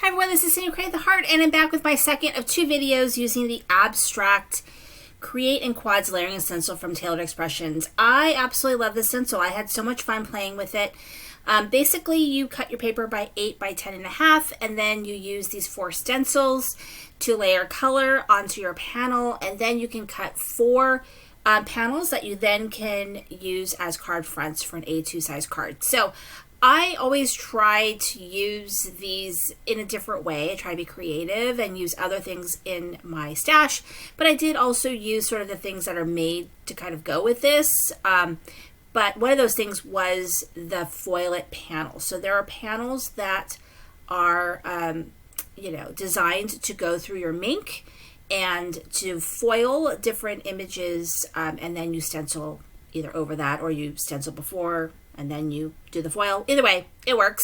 Hi everyone, this is Cindy Create the Heart, and I'm back with my second of two videos using the abstract Create in Quads Layering and Stencil from Tailored Expressions. I absolutely love this stencil. I had so much fun playing with it. Basically, you cut your paper by 8 by 10.5, and then you use these 4 stencils to layer color onto your panel, and then you can cut 4 panels that you then can use as card fronts for an A2 size card. So I always try to use these in a different way. I try to be creative and use other things in my stash, but I did also use sort of the things that are made to kind of go with this. But one of those things was the foilet panel. So there are panels that are, designed to go through your Mink and to foil different images, and then you stencil either over that or you stencil before and then you do the foil. Either way, it works.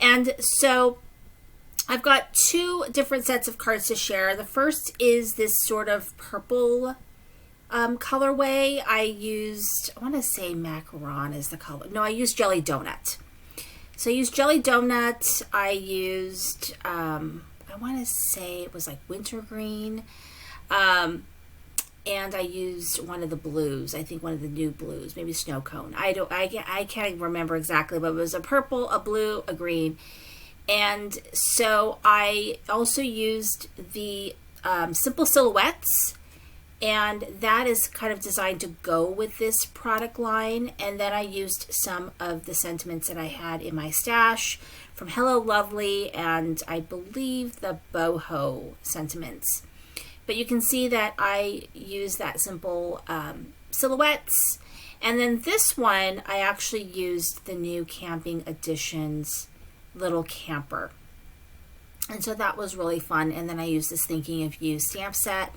And so I've got 2 different sets of cards to share. The first is this sort of purple colorway. I want to say macaron is the color. No, I used Jelly Donut. So I used Jelly Donut. I used, I want to say it was like wintergreen. And I used one of the blues. I think one of the new blues, maybe snow cone. I can't remember exactly, but it was a purple, a blue, a green. And so I also used the Simple Silhouettes, and that is kind of designed to go with this product line. And then I used some of the sentiments that I had in my stash from Hello Lovely and I believe the boho sentiments. But you can see that I use that simple silhouettes. And then this one, I actually used the new Camping Editions little camper. And so that was really fun. And then I used this Thinking of You stamp set,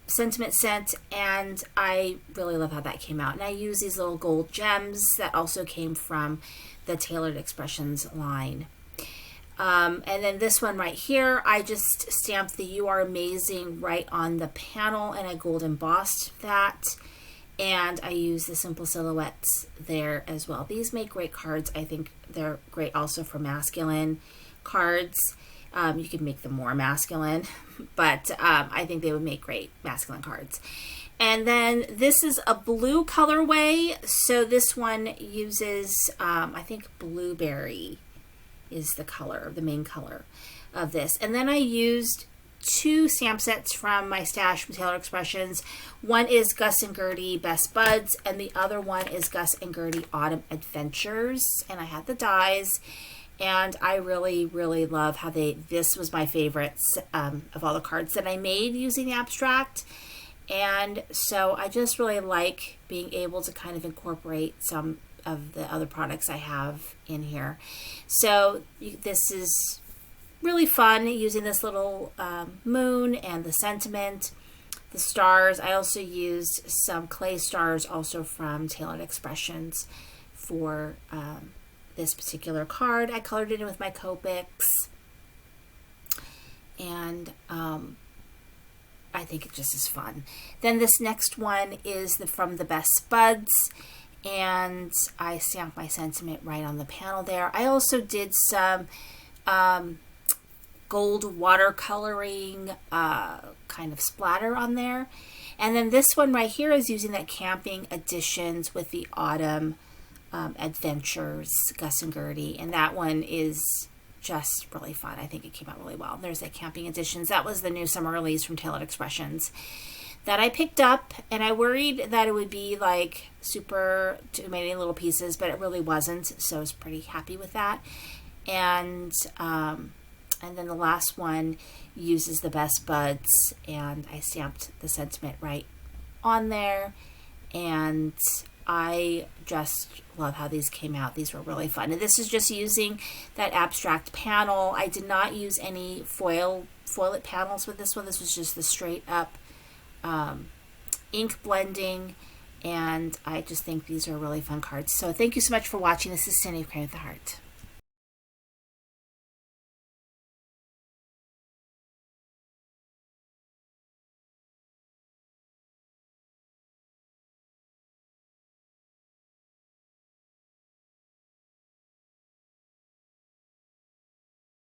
sentiment set, and I really love how that came out. And I use these little gold gems that also came from the Tailored Expressions line. And then this one right here, I just stamped the You Are Amazing right on the panel and I gold embossed that. And I use the Simple Silhouettes there as well. These make great cards. I think they're great also for masculine cards. You can make them more masculine, but I think they would make great masculine cards. And then this is a blue colorway. So this one uses, I think blueberry is the color, the main color of this. And then I used 2 stamp sets from my stash from Tailored Expressions. One is Gus and Gertie Best Buds, and the other one is Gus and Gertie Autumn Adventures. And I had the dies, and I really, really love how this was my favorite of all the cards that I made using the abstract. And so I just really like being able to kind of incorporate some of the other products I have in here. So this is really fun using this little moon and the sentiment, the stars. I also used some clay stars also from Tailored Expressions for this particular card. I colored it in with my Copics, and I think it just is fun. Then this next one is from the Best Buds, and I stamped my sentiment right on the panel there. I also did some gold watercoloring kind of splatter on there. And then this one right here is using that Camping Editions with the Autumn Adventures, Gus and Gertie. And that one is just really fun. I think it came out really well. There's that Camping Editions. That was the new summer release from Tailored Expressions that I picked up, and I worried that it would be like super too many little pieces, but it really wasn't, so I was pretty happy with that. And then the last one uses the Best Buds, and I stamped the sentiment right on there, and I just love how these came out. These were really fun. And this is just using that abstract panel. I did not use any foilet panels with this one. This was just the straight up ink blending, and I just think these are really fun cards. So thank you so much for watching. This is Cindy of Create the Heart.